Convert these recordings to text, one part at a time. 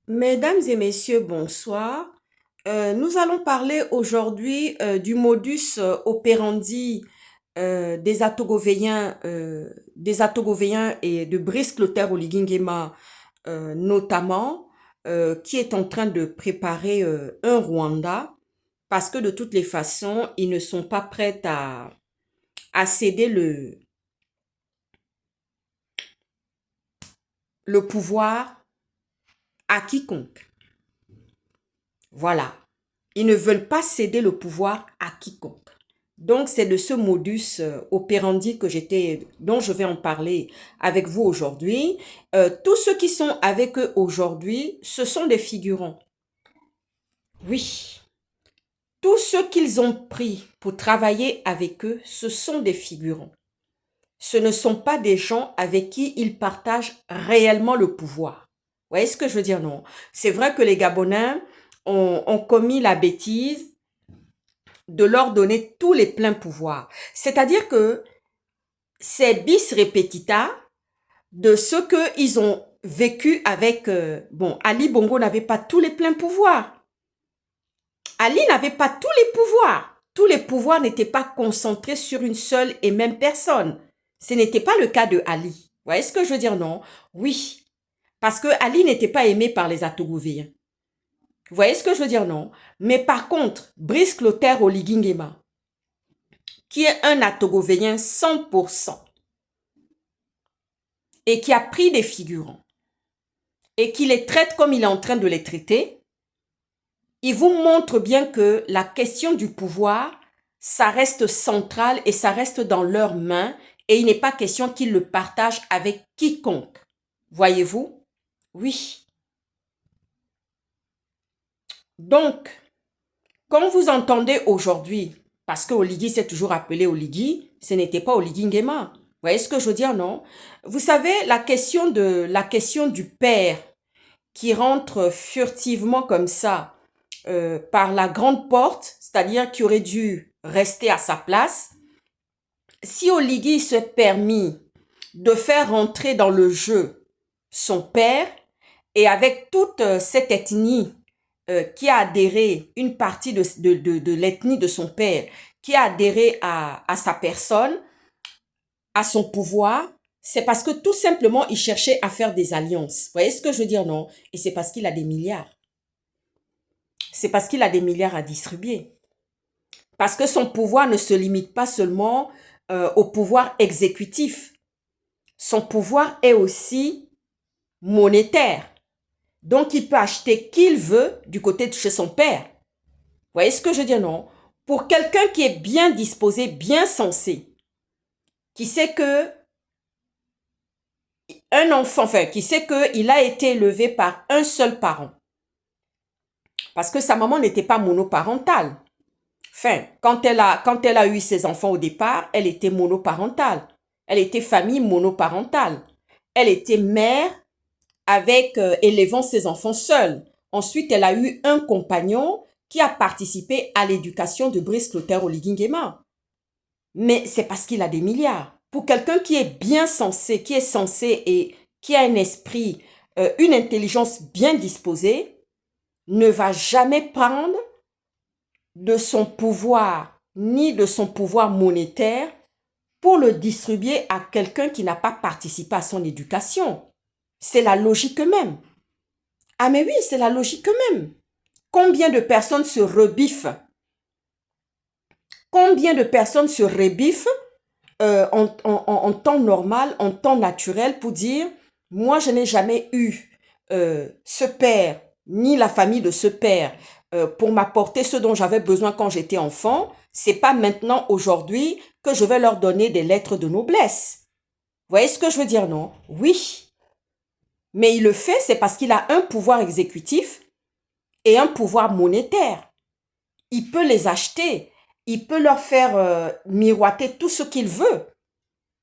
Mesdames et messieurs, bonsoir. Nous allons parler aujourd'hui du modus operandi des Atogovéens et de Brice Clotaire Oligui notamment, qui est en train de préparer un Rwanda parce que de toutes les façons, ils ne sont pas prêts à céder le pouvoir à quiconque. Voilà. Ils ne veulent pas céder le pouvoir à quiconque. Donc, c'est de ce modus operandi dont je vais en parler avec vous aujourd'hui. Tous ceux qui sont avec eux aujourd'hui, ce sont des figurants. Oui. Tous ceux qu'ils ont pris pour travailler avec eux, ce sont des figurants. Ce ne sont pas des gens avec qui ils partagent réellement le pouvoir. Vous voyez ce que je veux dire, non? C'est vrai que les Gabonais ont commis la bêtise de leur donner tous les pleins pouvoirs. C'est-à-dire que c'est bis repetita de ce qu'ils ont vécu avec... bon, Ali Bongo n'avait pas tous les pleins pouvoirs. Ali n'avait pas tous les pouvoirs. Tous les pouvoirs n'étaient pas concentrés sur une seule et même personne. Ce n'était pas le cas de Ali. Vous voyez ce que je veux dire, non? Oui, parce que Ali n'était pas aimé par les Atogovéens. Vous voyez ce que je veux dire, non? Mais par contre, Brice Clotaire Oligui Nguema, qui est un Atogovéen 100%, et qui a pris des figurants, et qui les traite comme il est en train de les traiter, il vous montre bien que la question du pouvoir, ça reste central et ça reste dans leurs mains, et il n'est pas question qu'ils le partagent avec quiconque. Voyez-vous? Oui. Donc, quand vous entendez aujourd'hui, parce que Oligui s'est toujours appelé Oligui, ce n'était pas Oligui Nguema. Vous voyez ce que je veux dire, non? Vous savez, la question du père qui rentre furtivement comme ça par la grande porte, c'est-à-dire qui aurait dû rester à sa place, si Oligui se permis de faire rentrer dans le jeu son père et avec toute cette ethnie qui a adhéré, une partie de l'ethnie de son père, qui a adhéré à sa personne, à son pouvoir, c'est parce que tout simplement, il cherchait à faire des alliances. Vous voyez ce que je veux dire, non? Et c'est parce qu'il a des milliards. C'est parce qu'il a des milliards à distribuer. Parce que son pouvoir ne se limite pas seulement au pouvoir exécutif. Son pouvoir est aussi monétaire. Donc, il peut acheter qui il veut du côté de chez son père. Vous voyez ce que je veux dire, non? Pour quelqu'un qui est bien disposé, bien sensé, qui sait que un enfant, enfin, qui sait qu'il a été élevé par un seul parent. Parce que sa maman n'était pas monoparentale. Enfin, quand elle a eu ses enfants au départ, elle était monoparentale. Elle était famille monoparentale. Elle était mère avec élevant ses enfants seule. Ensuite, elle a eu un compagnon qui a participé à l'éducation de Brice Clotaire Oligui Nguema. Mais c'est parce qu'il a des milliards. Pour quelqu'un qui est bien sensé, qui est sensé et qui a un esprit, une intelligence bien disposée, ne va jamais prendre de son pouvoir ni de son pouvoir monétaire pour le distribuer à quelqu'un qui n'a pas participé à son éducation. C'est la logique même. Ah mais oui, c'est la logique même. Combien de personnes se rebiffent? Combien de personnes se rebiffent en temps normal, en temps naturel pour dire, moi je n'ai jamais eu ce père, ni la famille de ce père pour m'apporter ce dont j'avais besoin quand j'étais enfant, c'est pas maintenant, aujourd'hui, que je vais leur donner des lettres de noblesse. Vous voyez ce que je veux dire, non? Oui. Mais il le fait, c'est parce qu'il a un pouvoir exécutif et un pouvoir monétaire. Il peut les acheter, il peut leur faire miroiter tout ce qu'il veut.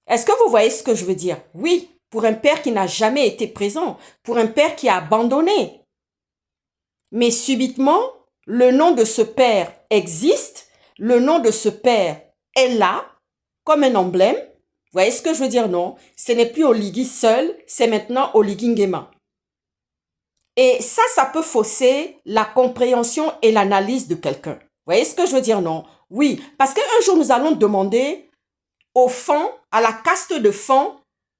Est-ce que vous voyez ce que je veux dire? Oui, pour un père qui n'a jamais été présent, pour un père qui a abandonné. Mais subitement, le nom de ce père existe, le nom de ce père est là, comme un emblème. Vous voyez ce que je veux dire, non? Ce n'est plus Oligui seul, c'est maintenant Oligui Nguema. Et ça peut fausser la compréhension et l'analyse de quelqu'un. Vous voyez ce que je veux dire, non? Oui, parce qu'un jour, nous allons demander aux fonds, à la caste de fonds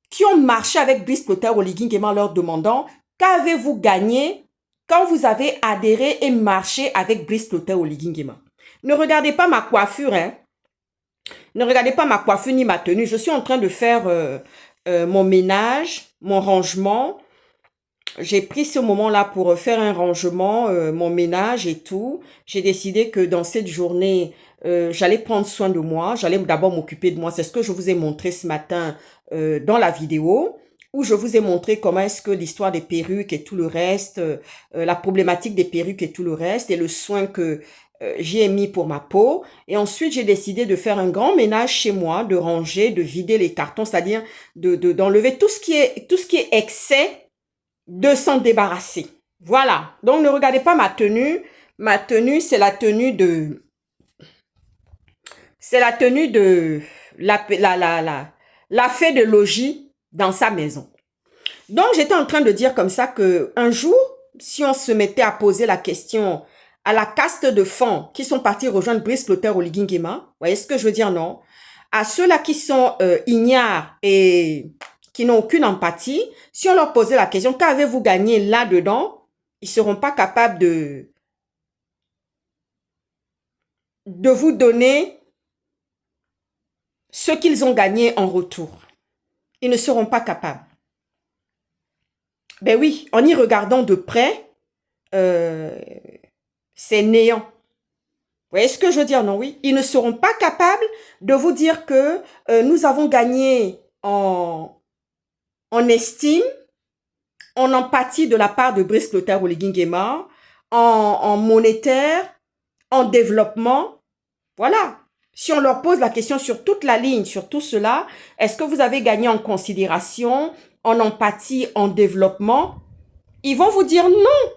qui ont marché avec Brice Clotaire Oligui Nguema en leur demandant qu'avez-vous gagné quand vous avez adhéré et marché avec Brice Clotaire Oligui Nguema. Ne regardez pas ma coiffure, hein. Ne regardez pas ma coiffure ni ma tenue. Je suis en train de faire mon ménage, mon rangement. J'ai pris ce moment-là pour faire un rangement, mon ménage et tout. J'ai décidé que dans cette journée, j'allais prendre soin de moi. J'allais d'abord m'occuper de moi. C'est ce que je vous ai montré ce matin dans la vidéo, où je vous ai montré comment est-ce que l'histoire des perruques et tout le reste, la problématique des perruques et tout le reste, et le soin que j'y ai mis pour ma peau. Et ensuite, j'ai décidé de faire un grand ménage chez moi, de ranger, de vider les cartons, c'est-à-dire d'enlever tout ce qui est excès, de s'en débarrasser. Voilà. Donc, ne regardez pas ma tenue. Ma tenue, c'est la tenue de... C'est la tenue de la fée de logis dans sa maison. Donc, j'étais en train de dire comme ça que un jour, si on se mettait à poser la question à la caste de fonds qui sont partis rejoindre Brice Clotaire Oligui Nguema, vous voyez ce que je veux dire, non? À ceux-là qui sont ignares et qui n'ont aucune empathie, si on leur posait la question, qu'avez-vous gagné là-dedans, ils ne seront pas capables de vous donner ce qu'ils ont gagné en retour. Ils ne seront pas capables. Ben oui, en y regardant de près, c'est néant. Vous voyez ce que je veux dire, non? Oui, ils ne seront pas capables de vous dire que nous avons gagné en estime, en empathie de la part de Brice Clotaire Oligui Nguema, en monétaire, en développement. Voilà. Si on leur pose la question sur toute la ligne, sur tout cela, est-ce que vous avez gagné en considération, en empathie, en développement? Ils vont vous dire non.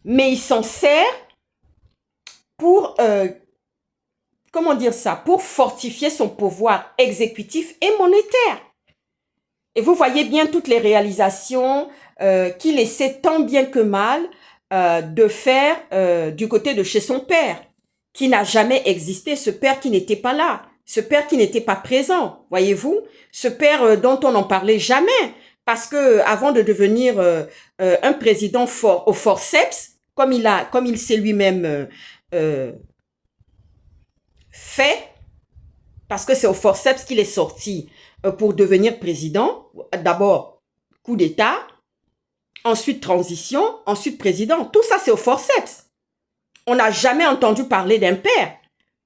Mais ils s'en servent pour, comment dire ça, pour fortifier son pouvoir exécutif et monétaire. Et vous voyez bien toutes les réalisations qu'il essaie tant bien que mal de faire du côté de chez son père, qui n'a jamais existé, ce père qui n'était pas là, ce père qui n'était pas présent, voyez-vous, ce père dont on n'en parlait jamais, parce que avant de devenir un président fort au forceps, comme il s'est lui-même fait, parce que c'est au forceps qu'il est sorti pour devenir président. D'abord, coup d'État, ensuite transition, ensuite président. Tout ça, c'est au forceps. On n'a jamais entendu parler d'un père,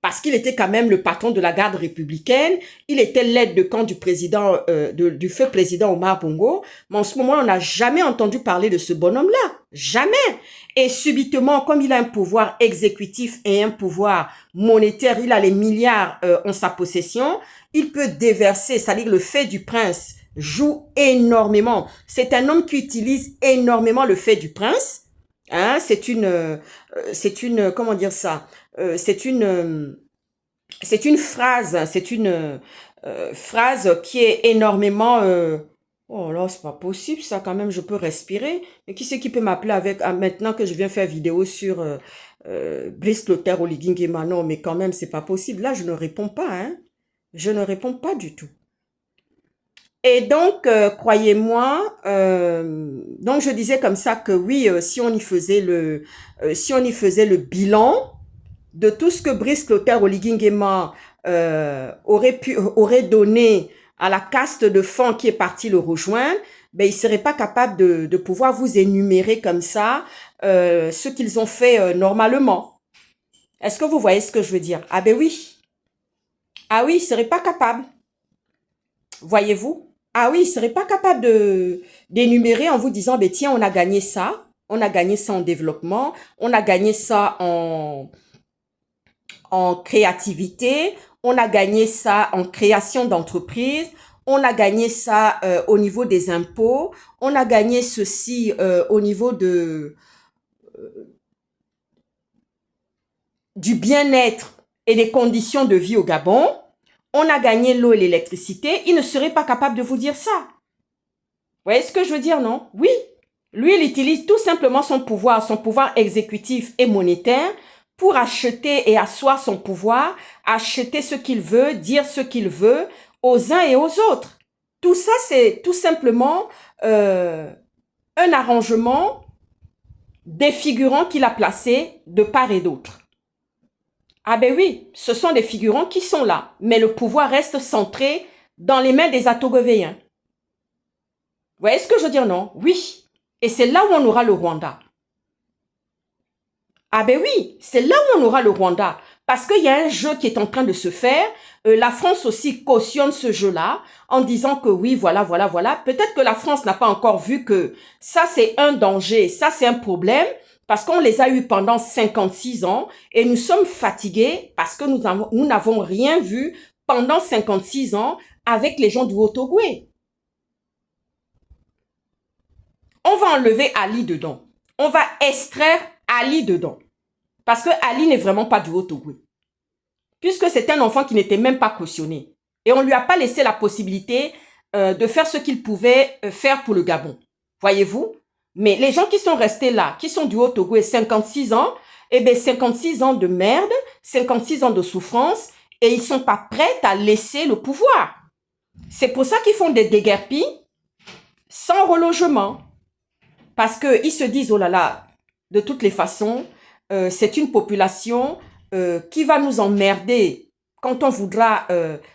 parce qu'il était quand même le patron de la garde républicaine, il était l'aide de camp du président, du feu président Omar Bongo, mais en ce moment, on n'a jamais entendu parler de ce bonhomme-là. Jamais. Et subitement, comme il a un pouvoir exécutif et un pouvoir monétaire, il a les milliards en sa possession, il peut déverser, c'est-à-dire le fait du prince joue énormément. C'est un homme qui utilise énormément le fait du prince. Hein, c'est une, comment dire ça, c'est une phrase qui est énormément, oh là, c'est pas possible ça quand même, je peux respirer. Mais qui c'est qui peut m'appeler avec, maintenant que je viens faire vidéo sur Brice Clotaire Oligui Nguema? Non, mais quand même, c'est pas possible. Là, je ne réponds pas, hein. Je ne réponds pas du tout. Et donc, croyez-moi, donc je disais comme ça que oui, si on y faisait le bilan de tout ce que Brice Clotaire Oligui Nguema aurait donné à la caste de fonds qui est partie le rejoindre, ben, il ne serait pas capable de pouvoir vous énumérer comme ça ce qu'ils ont fait normalement. Est-ce que vous voyez ce que je veux dire? Ah ben oui. Ah oui, il ne serait pas capable. Voyez-vous? Ah oui, il ne serait pas capable d'énumérer en vous disant, ben tiens, on a gagné ça en développement, on a gagné ça en créativité, on a gagné ça en création d'entreprise, on a gagné ça au niveau des impôts, on a gagné ceci au niveau du bien-être et des conditions de vie au Gabon, on a gagné l'eau et l'électricité, il ne serait pas capable de vous dire ça. Vous voyez ce que je veux dire, non? Oui, Lui, il utilise tout simplement son pouvoir exécutif et monétaire pour acheter et asseoir son pouvoir, acheter ce qu'il veut, dire ce qu'il veut aux uns et aux autres. Tout ça, c'est tout simplement un arrangement des figurants qu'il a placés de part et d'autre. Ah ben oui, ce sont des figurants qui sont là, mais le pouvoir reste centré dans les mains des Atogovéens. Vous voyez ce que je veux dire, non? Oui. Et c'est là où on aura le Rwanda. Ah ben oui, c'est là où on aura le Rwanda. Parce qu'il y a un jeu qui est en train de se faire. La France aussi cautionne ce jeu-là en disant que oui, voilà, voilà, voilà. Peut-être que la France n'a pas encore vu que ça, c'est un danger, ça, c'est un problème. Parce qu'on les a eus pendant 56 ans et nous sommes fatigués parce que nous n'avons rien vu pendant 56 ans avec les gens du Haut-Ogooué. On va enlever Ali dedans. On va extraire Ali dedans. Parce que Ali n'est vraiment pas du Haut-Ogooué. Puisque c'est un enfant qui n'était même pas cautionné. Et on ne lui a pas laissé la possibilité de faire ce qu'il pouvait faire pour le Gabon. Voyez-vous? Mais les gens qui sont restés là, qui sont du Haut-Ogooué, 56 ans, eh bien 56 ans de merde, 56 ans de souffrance, et ils ne sont pas prêts à laisser le pouvoir. C'est pour ça qu'ils font des déguerpis sans relogement. Parce qu'ils se disent, oh là là, de toutes les façons, c'est une population qui va nous emmerder quand on voudra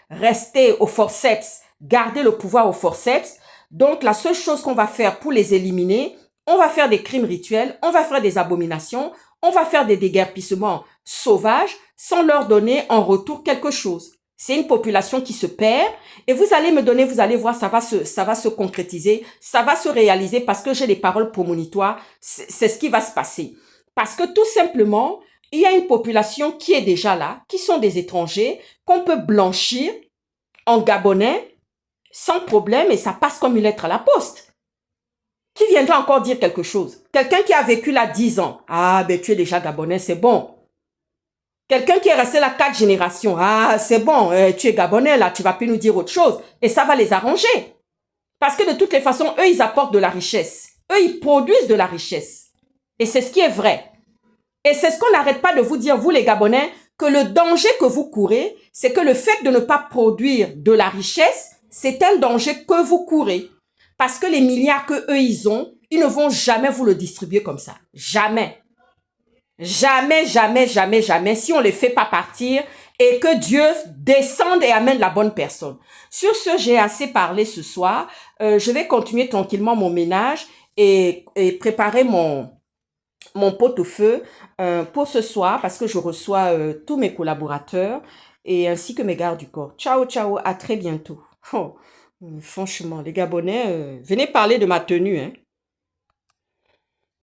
rester au forceps, garder le pouvoir au forceps. Donc, la seule chose qu'on va faire pour les éliminer, on va faire des crimes rituels, on va faire des abominations, on va faire des déguerpissements sauvages sans leur donner en retour quelque chose. C'est une population qui se perd et vous allez me donner, vous allez voir, ça va se concrétiser, ça va se réaliser parce que j'ai les paroles prémonitoires, c'est ce qui va se passer. Parce que tout simplement, il y a une population qui est déjà là, qui sont des étrangers, qu'on peut blanchir en gabonais sans problème et ça passe comme une lettre à la poste. Qui viendra encore dire quelque chose? Quelqu'un qui a vécu là 10 ans. Ah, ben tu es déjà gabonais, c'est bon. Quelqu'un qui est resté là 4 générations. Ah, c'est bon, tu es gabonais là, tu vas plus nous dire autre chose. Et ça va les arranger. Parce que de toutes les façons, eux, ils apportent de la richesse. Eux, ils produisent de la richesse. Et c'est ce qui est vrai. Et c'est ce qu'on n'arrête pas de vous dire, vous les Gabonais, que le danger que vous courez, c'est que le fait de ne pas produire de la richesse, c'est un danger que vous courez. Parce que les milliards que eux ils ont, ils ne vont jamais vous le distribuer comme ça. Jamais. Jamais, jamais, jamais, jamais, si on ne les fait pas partir et que Dieu descende et amène la bonne personne. Sur ce, j'ai assez parlé ce soir. Je vais continuer tranquillement mon ménage et préparer mon pot-au-feu pour ce soir parce que je reçois tous mes collaborateurs et ainsi que mes gardes du corps. Ciao, ciao, à très bientôt. Oh, franchement, les Gabonais, venez parler de ma tenue, hein.